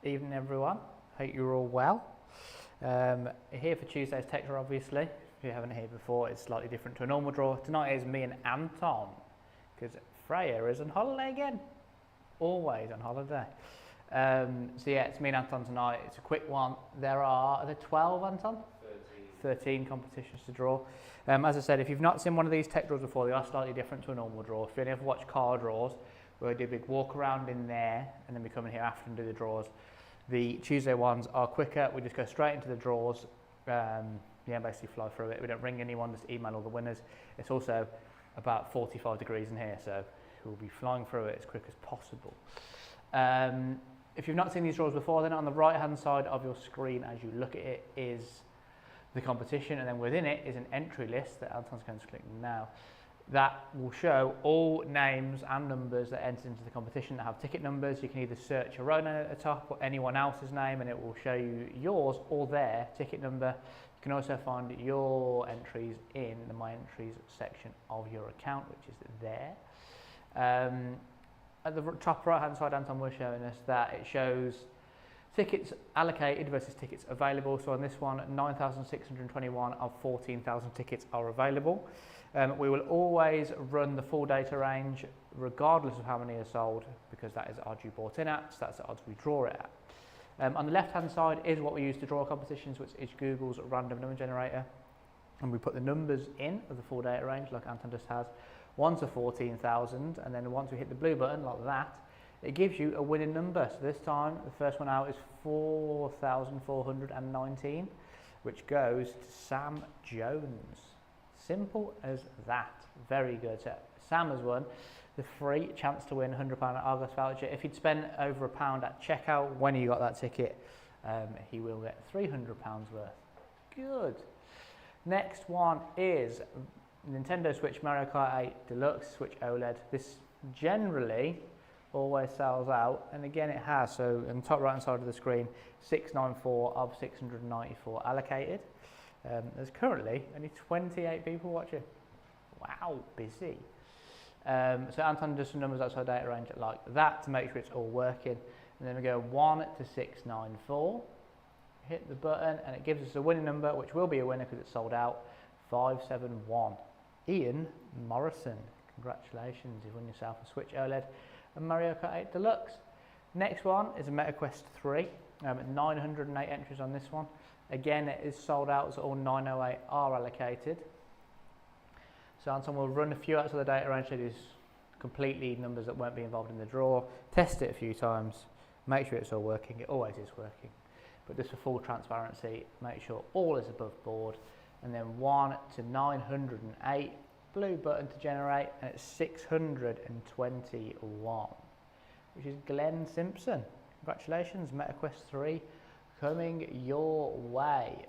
Evening everyone, hope you're all well. Here for Tuesday's tech draw obviously. If you haven't heard before, it's slightly different to a normal draw. Tonight is me and Anton, because Freya is on holiday again. Always on holiday. So yeah, it's me and Anton tonight. It's a quick one. Are there 12, Anton? 13 competitions to draw. As I said, if you've not seen one of these tech draws before, they are slightly different to a normal draw. If you ever watch car draws, where we do a big walk around in there and then we come in here after and do the draws. The Tuesday ones are quicker. We just go straight into the draws. Basically fly through it. We don't ring anyone, just email all the winners. It's also about 45 degrees in here, so we'll be flying through it as quick as possible. If you've not seen these draws before, then on the right hand side of your screen as you look at it is the competition, and then within it is an entry list that Anton's going to click now. That will show all names and numbers that entered into the competition that have ticket numbers. You can either search your own name at the top or anyone else's name and it will show you yours or their ticket number. You can also find your entries in the My Entries section of your account, which is there. At the top right hand side, Anton was showing us that it shows tickets allocated versus tickets available. So on this one, 9,621 of 14,000 tickets are available. We will always run the full data range regardless of how many are sold, because that is the odds you bought in at, so that's the odds we draw it at. On the left hand side is what we use to draw competitions, which is Google's random number generator, and we put the numbers in of the full data range like Anton just has, 1 to 14,000, and then once we hit the blue button like that, it gives you a winning number. So this time the first one out is 4,419, which goes to Sam Jones. Simple as that. Very good. So Sam has won the free chance to win £100 Argos voucher. If he'd spent over £1 at checkout when he got that ticket, he will get £300 worth. Good. Next one is Nintendo Switch Mario Kart 8 Deluxe Switch OLED. This generally always sells out, and again it has. So on the top right hand side of the screen, 694 of 694 allocated. There's currently only 28 people watching. Wow, busy. So Anton does some numbers outside data range like that to make sure it's all working. And then we go 1 to 694. Hit the button and it gives us a winning number, which will be a winner because it's sold out. 571. Ian Morrison. Congratulations, you've won yourself a Switch OLED and Mario Kart 8 Deluxe. Next one is a MetaQuest 3. 908 entries on this one. Again, it is sold out, so all 908 are allocated. So Anton will run a few outside the data range, so these completely numbers that won't be involved in the draw. Test it a few times, make sure it's all working. It always is working. But just for full transparency, make sure all is above board. And then 1 to 908, blue button to generate, and it's 621, which is Glenn Simpson. Congratulations, MetaQuest 3 coming your way.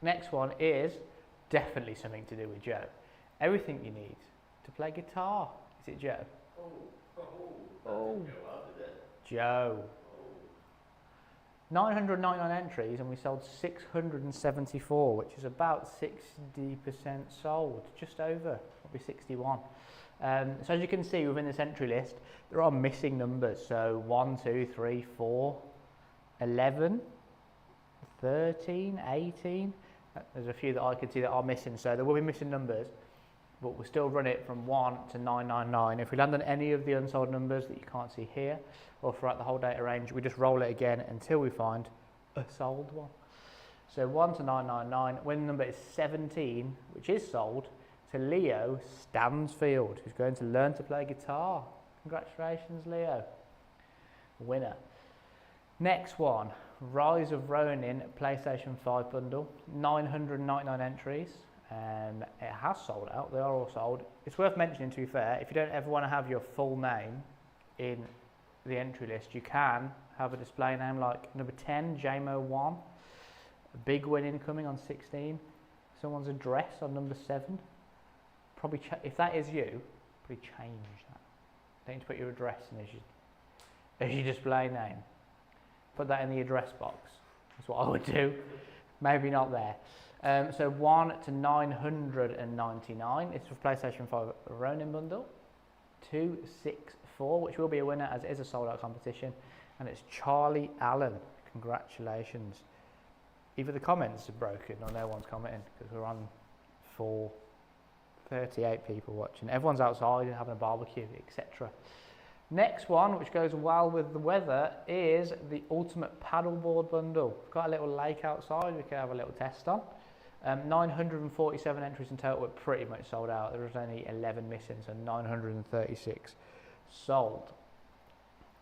Next one is definitely something to do with Joe. Everything you need to play guitar. Is it Joe? Oh. Joe. 999 entries and we sold 674, which is about 60% sold, just over, probably 61. So as you can see within this entry list, there are missing numbers. So 1, 2, 3, 4, 11, 13, 18. There's a few that I can see that are missing, so there will be missing numbers, but we'll still run it from 1 to 999. If we land on any of the unsold numbers that you can't see here, or throughout the whole data range, we just roll it again until we find a sold one. So 1 to 999, winning number is 17, which is sold, to Leo Stansfield, who's going to learn to play guitar. Congratulations, Leo. Winner. Next one, Rise of Ronin PlayStation 5 bundle, 999 entries. It has sold out, they are all sold. It's worth mentioning, to be fair, if you don't ever want to have your full name in the entry list, you can have a display name like number 10, JMO1, a big win incoming on 16, someone's address on number 7. Probably, if that is you, probably change that. Don't need to put your address in as your display name. Put that in the address box. That's what I would do. Maybe not there. So 1 to 999 is for PlayStation 5 Ronin bundle. 264, which will be a winner as it is a sold out competition. and it's Charlie Allen. Congratulations. Either the comments are broken or no one's commenting, because we're on 38 people watching. Everyone's outside and having a barbecue, etc. Next one, which goes well with the weather, is the Ultimate Paddleboard Bundle. We've got a little lake outside we can have a little test on. 947 entries in total, were pretty much sold out. There was only 11 missing, so 936 sold.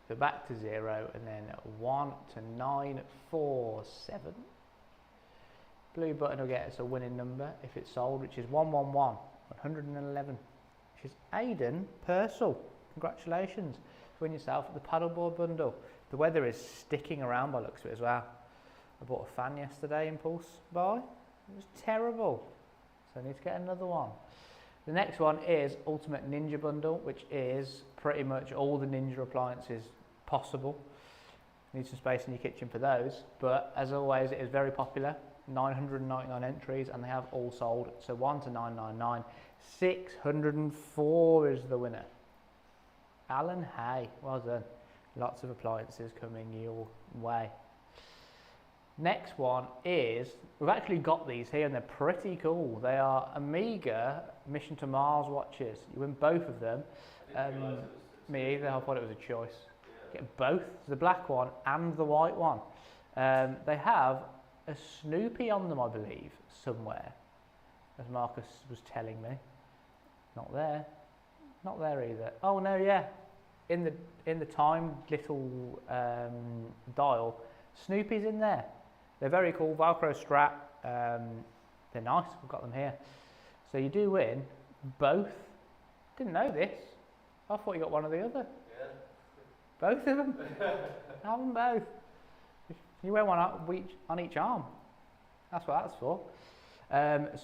So back to 0, and then 1 to 947. Blue button will get us a winning number if it's sold, which is 111, 111, which is Aidan Purcell. Congratulations. Win yourself the paddleboard bundle. The weather is sticking around by the looks of it as well. I bought a fan yesterday, impulse buy. It was terrible. So I need to get another one. The next one is Ultimate Ninja Bundle, which is pretty much all the Ninja appliances possible. Need some space in your kitchen for those. But as always, it is very popular. 999 entries, and they have all sold. So 1 to 999. 604 is the winner. Alan Hay, well done. Lots of appliances coming your way. Next one is, we've actually got these here and they're pretty cool. They are Omega Mission to Mars watches. You win both of them. Me either, I thought it was a choice. Yeah. Get both, the black one and the white one. They have a Snoopy on them, I believe, somewhere, as Marcus was telling me. Not there. Not there either. Oh no, yeah. In the time little dial, Snoopy's in there. They're very cool, Velcro strap. They're nice. We've got them here. So you do win both. Didn't know this. I thought you got one or the other. Yeah. Both of them. Have them both. You wear one on each arm. That's what that's for.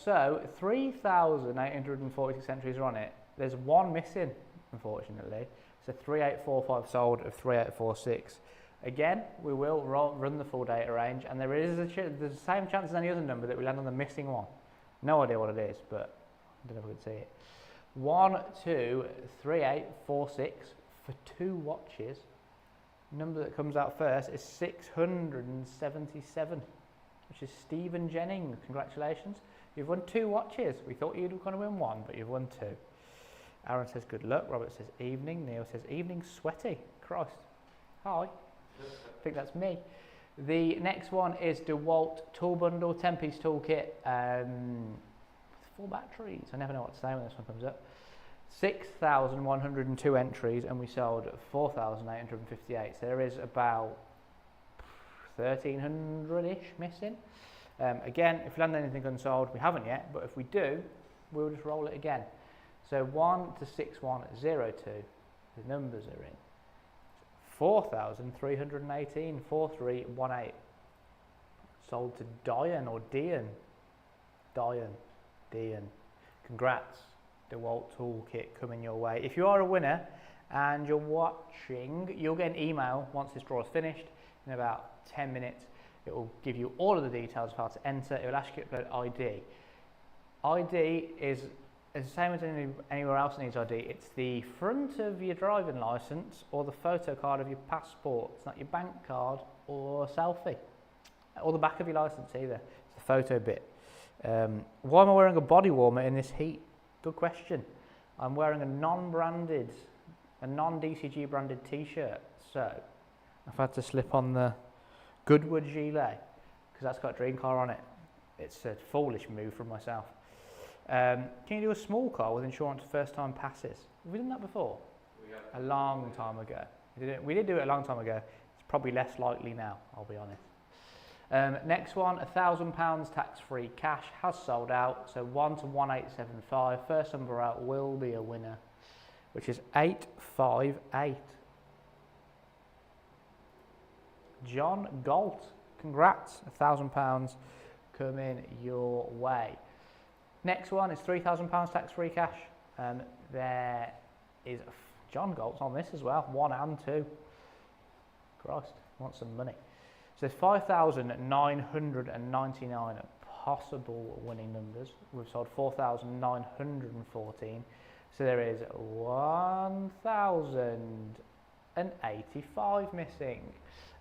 So 3,846 entries are on it. There's one missing, unfortunately. So 3845 sold of 3846. Again, we will run the full data range, and there's the same chance as any other number that we land on the missing one. No idea what it is, but I don't know if we can see it. 1, 2, 3, 8, 4, 6 for 2 watches. Number that comes out first is 677, which is Stephen Jennings. Congratulations. You've won 2 watches. We thought you'd going to win 1, but you've won 2. Aaron says good luck. Robert says evening. Neil says evening sweaty. Christ. Hi. I think that's me. The next one is DeWalt Tool Bundle, 10-piece toolkit, 4 batteries. I never know what to say when this one comes up. 6,102 entries, and we sold 4,858. So there is about 1,300-ish missing. Again, if we land anything unsold, we haven't yet, but if we do, we'll just roll it again. So 1 to 6102, the numbers are in. 4,318, 4318. Sold to Diane or Dian. Dian. Congrats. DeWalt Toolkit coming your way. If you are a winner and you're watching, you'll get an email once this draw is finished in about 10 minutes. It will give you all of the details of how to enter. It will ask you to upload ID. ID is the same as anywhere else needs ID. It's the front of your driving licence or the photo card of your passport. It's not your bank card or selfie. Or the back of your licence either. It's the photo bit. Why am I wearing a body warmer in this heat? Good question. I'm wearing a non-DCG branded t-shirt. So I've had to slip on the Goodwood gilet because that's got Dream Car on it. It's a foolish move from myself. Can you do a small car with insurance first time passes? Have we done that before? A long time ago. We did do it a long time ago. It's probably less likely now, I'll be honest. Next one, £1,000 tax-free cash has sold out. So 1 to 1875. First number out will be a winner, which is 858. John Galt, congrats, £1,000 coming your way. Next one is £3,000 tax-free cash. There is John Galt's on this as well, 1 and 2. Christ, want some money. So there's 5,999 possible winning numbers. We've sold 4,914. So there is 1,000 185 missing.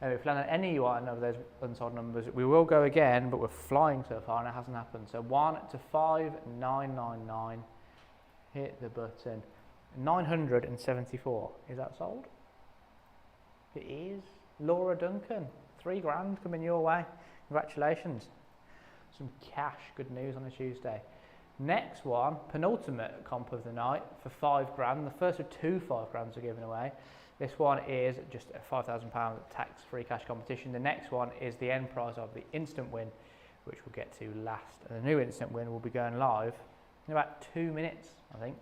If we land on any one of those unsold numbers, we will go again, but we're flying so far and it hasn't happened. So 1 to 5999, hit the button. 974, is that sold? It is. Laura Duncan, 3 grand coming your way. Congratulations. Some cash, good news on a Tuesday. Next one, penultimate comp of the night for 5 grand. The first of 2 5 grands are given away. This one is just a £5,000 tax-free cash competition. The next one is the end prize of the instant win, which we'll get to last. And the new instant win will be going live in about 2 minutes, I think.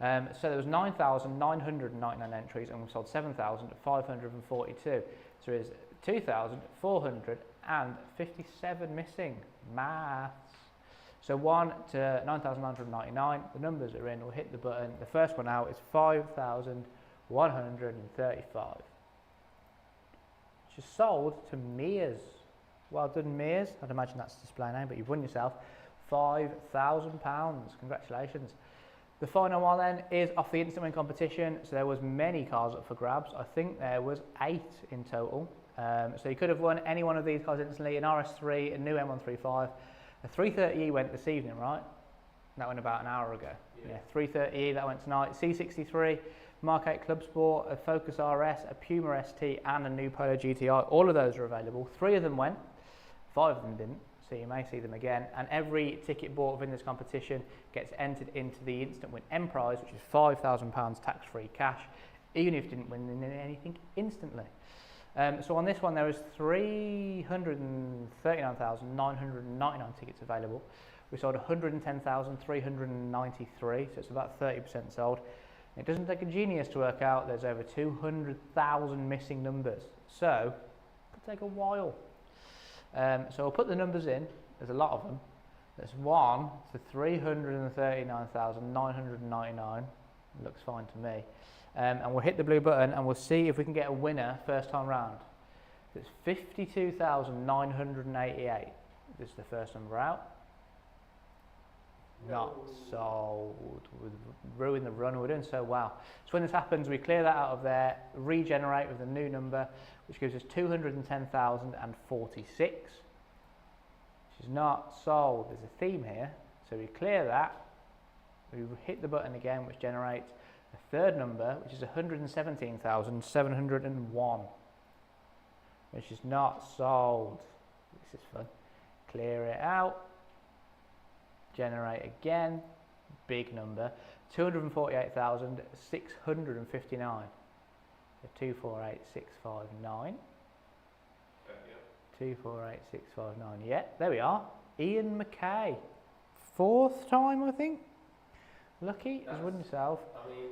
So there was 9,999 entries and we sold 7,542. So there is 2,457 missing. Maths. So 1 to 9,999, the numbers are in, we'll hit the button. The first one out is 5,135. Which is sold to Mears. Well done, Mears. I'd imagine that's the display name, but you've won yourself £5,000. Congratulations. The final one then is off the instant win competition. So there was many cars up for grabs. I think there was 8 in total. So you could have won any one of these cars instantly, an RS3, a new M135. The 330E went this evening, right? That went about an hour ago. Yeah, 330E, that went tonight. C63, Mark 8 Club Sport, a Focus RS, a Puma ST, and a new Polo GTI. All of those are available. 3 of them went, 5 of them didn't. So you may see them again. And every ticket bought within this competition gets entered into the instant win M prize, which is £5,000 tax-free cash, even if you didn't win anything instantly. So on this one, there was 339,999 tickets available. We sold 110,393, so it's about 30% sold. It doesn't take a genius to work out there's over 200,000 missing numbers, so it could take a while. So I'll put the numbers in. There's a lot of them. There's 1 to 339,999. Looks fine to me. And we'll hit the blue button and we'll see if we can get a winner first time round. It's 52,988. This is the first number out. Not sold. We've ruined the run. We're doing so well. So when this happens, we clear that out of there, regenerate with a new number, which gives us 210,046, which is not sold. There's a theme here. So we clear that. We hit the button again, which generates a third number, which is 117,701, which is not sold. This is fun. Clear it out. Generate again. Big number. 248,659. So 248659. 248659. Yeah, there we are. Ian McKay. 4th time, I think. Lucky, has won yourself. I mean,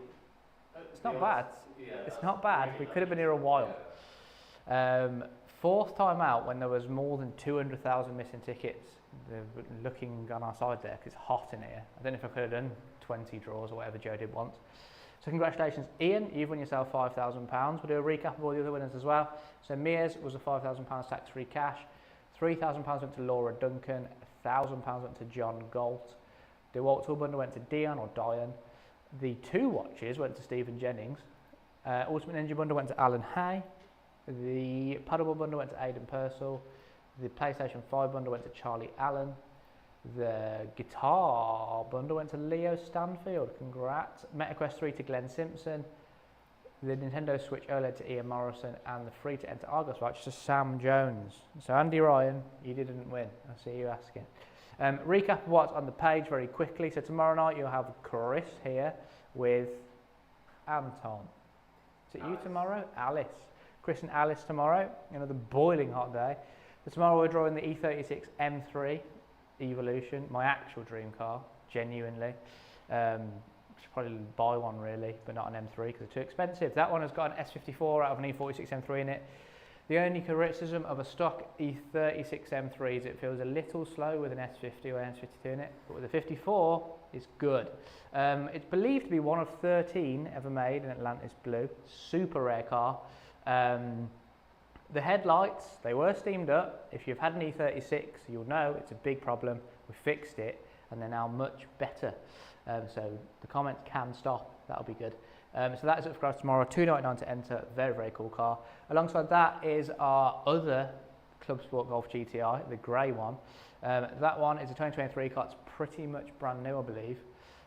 it's not bad. It's not bad. We could have been here a while. 4th time out when there was more than 200,000 missing tickets. They're looking on our side there because it's hot in here. I don't know if I could have done 20 draws or whatever Joe did once. So congratulations, Ian. You've won yourself £5,000. We'll do a recap of all the other winners as well. So Mears was a £5,000 tax-free cash. £3,000 went to Laura Duncan. £1,000 went to John Galt. The DeWalt Tool Bundle went to Dion or Dion. The 2 watches went to Stephen Jennings. Ultimate Ninja Bundle went to Alan Hay. The Paddleboard Bundle went to Aidan Purcell. The PlayStation 5 Bundle went to Charlie Allen. The Guitar Bundle went to Leo Stanfield. Congrats. MetaQuest 3 to Glenn Simpson. The Nintendo Switch OLED to Ian Morrison. And the free to enter Argos watch to Sam Jones. So Andy Ryan, you didn't win. I see you asking. Recap of what's on the page very quickly. So tomorrow night you'll have Chris here with Anton. Is it you tomorrow? Alice. Chris and Alice tomorrow. Another boiling hot day. So tomorrow we're drawing the E36 M3 Evolution, my actual dream car, genuinely. Should probably buy one really, but not an M3 because they're too expensive. That one has got an S54 out of an E46 M3 in it. The only criticism of a stock E36 M3 is it feels a little slow with an S50 or an S52 in it, but with a 54, it's good. It's believed to be one of 13 ever made in Atlantis Blue. Super rare car. The headlights, they were steamed up. If you've had an E36, you'll know it's a big problem. We fixed it, and they're now much better. So the comments can stop. That'll be good. So that is up for grabs tomorrow, $299 to enter, very, very cool car. Alongside that is our other Club Sport Golf GTI, the grey one. That one is a 2023 car, it's pretty much brand new I believe.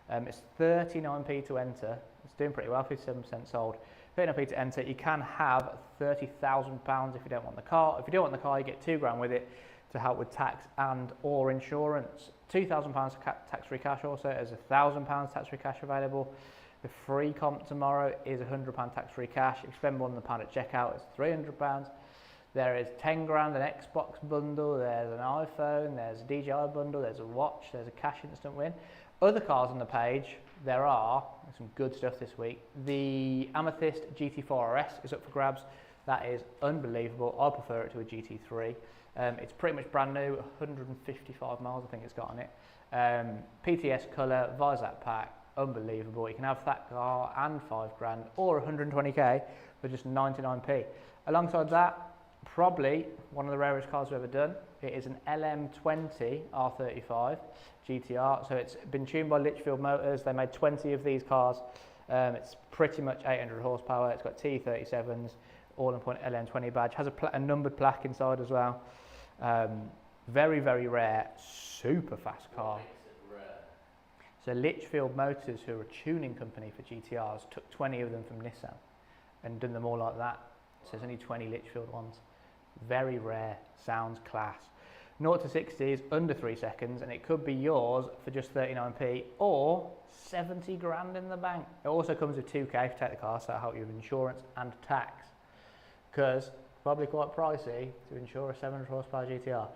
It's 39p to enter, it's doing pretty well, 57% sold. 39p to enter, you can have £30,000 if you don't want the car. If you don't want the car, you get £2,000 with it to help with tax and or insurance. £2,000 tax-free cash also, there's £1,000 tax-free cash available. The free comp tomorrow is £100 tax-free cash. If you spend more than £1 at checkout, it's £300. There is £10,000, an Xbox bundle, there's an iPhone, there's a DJI bundle, there's a watch, there's a cash instant win. Other cars on the page, there are some good stuff this week. The Amethyst GT4 RS is up for grabs. That is unbelievable. I prefer it to a GT3. It's pretty much brand new, 155 miles I think it's got on it. PTS colour, Visat pack, unbelievable. You can have that car and £5,000 or 120k for just 99p. Alongside that, probably one of the rarest cars we've ever done. It is an LM20 R35 GTR. So it's been tuned by Litchfield Motors. They made 20 of these cars. It's pretty much 800 horsepower. It's got T37s, all-in-point LM20 badge. Has a numbered plaque inside as well. Very, very rare, super fast car. So Litchfield Motors, who are a tuning company for GTRs, took 20 of them from Nissan and done them all like that. So there's only 20 Litchfield ones. Very rare, sounds class. 0 to 60 is under 3 seconds and it could be yours for just 39p or 70 grand in the bank. It also comes with 2k if you take the car, so that'll help you with insurance and tax. Because probably quite pricey to insure a 700 horsepower GTR.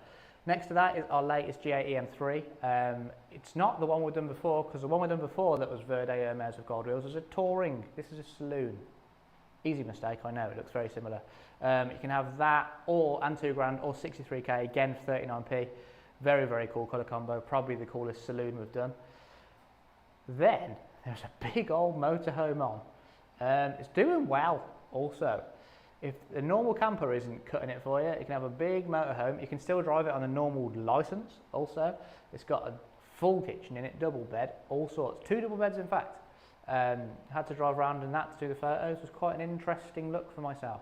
Next to that is our latest G8 EM3. It's not the one we've done before, because the one we've done before that was Verde Hermes with gold wheels was a touring. This is a saloon. Easy mistake, I know, it looks very similar. You can have that and £2,000 or 63k again for 39p. Very, very cool colour combo, probably the coolest saloon we've done. Then there's a big old motorhome on. It's doing well also. If the normal camper isn't cutting it for you, you can have a big motorhome. You can still drive it on a normal licence also. It's got a full kitchen in it, double bed, all sorts. 2 double beds in fact. Had to drive around in that to do the photos. It was quite an interesting look for myself.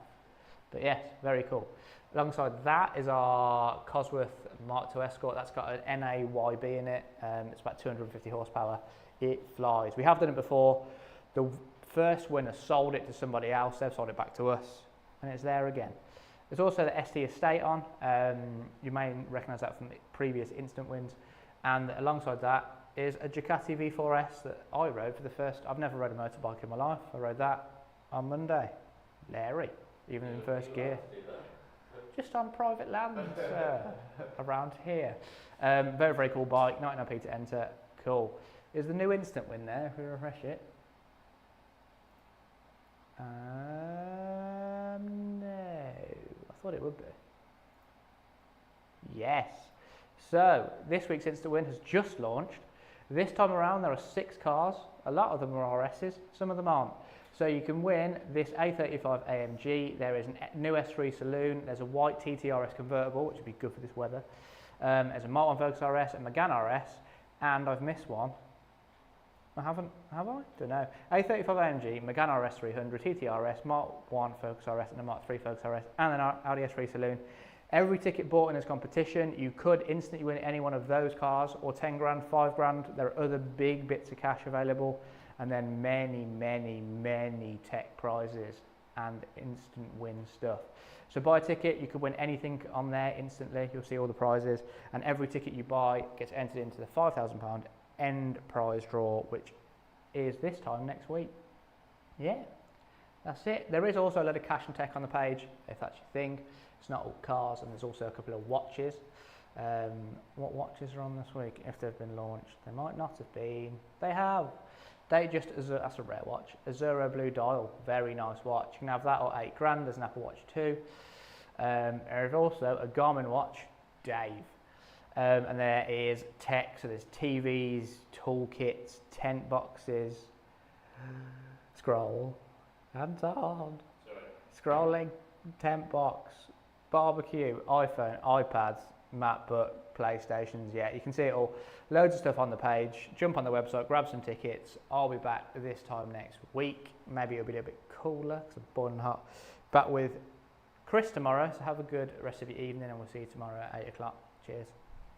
But yes, very cool. Alongside that is our Cosworth Mark II Escort. That's got an NAYB in it. It's about 250 horsepower. It flies. We have done it before. The first winner sold it to somebody else. They've sold it back to us. And it's there again. There's also the ST Estate on. You may recognise that from the previous instant wins. And alongside that is a Ducati V4S that I rode for the first. I've never rode a motorbike in my life. I rode that on Monday. Larry, even in first gear. Just on private land around here. Very, very cool bike. 99p to enter. Cool. Is the new instant win there if we refresh it? No, I thought it would be. Yes. So this week's instant win has just launched. This time around there are 6 cars. A lot of them are RSs, some of them aren't. So you can win this A35 AMG. There is a new S3 Saloon. There's a white TTRS convertible, which would be good for this weather. There's a Mark 1 Focus RS, a Megane RS, and I've missed one. I haven't, have I? Don't know. A35 AMG, Megane RS 300, TTRS, Mark 1 Focus RS, and a Mark 3 Focus RS, and an Audi S3 Saloon. Every ticket bought in this competition, you could instantly win any one of those cars, or 10 grand, 5 grand. There are other big bits of cash available, and then many, many, many tech prizes and instant win stuff. So buy a ticket, you could win anything on there instantly. You'll see all the prizes, and every ticket you buy gets entered into the £5,000 end prize draw, which is this time next week. Yeah, that's it. There is also a lot of cash and tech on the page, if that's your thing. It's not all cars, and there's also a couple of watches. What watches are on this week? If they've been launched, they might not have been. They have. That's a rare watch. Azuro Blue Dial, very nice watch. You can have that or 8 grand. There's an Apple Watch 2. There's also a Garmin watch, Dave. And there is tech, so there's TVs, toolkits, tent boxes. Scroll. Hands on. Sorry. Scrolling, tent box, barbecue, iPhone, iPads, MacBook, PlayStations yet. You can see it all. Loads of stuff on the page. Jump on the website, grab some tickets. I'll be back this time next week. Maybe it'll be a little bit cooler because I'm boiling hot. Back with Chris tomorrow. So have a good rest of your evening, and we'll see you tomorrow at 8 o'clock. Cheers.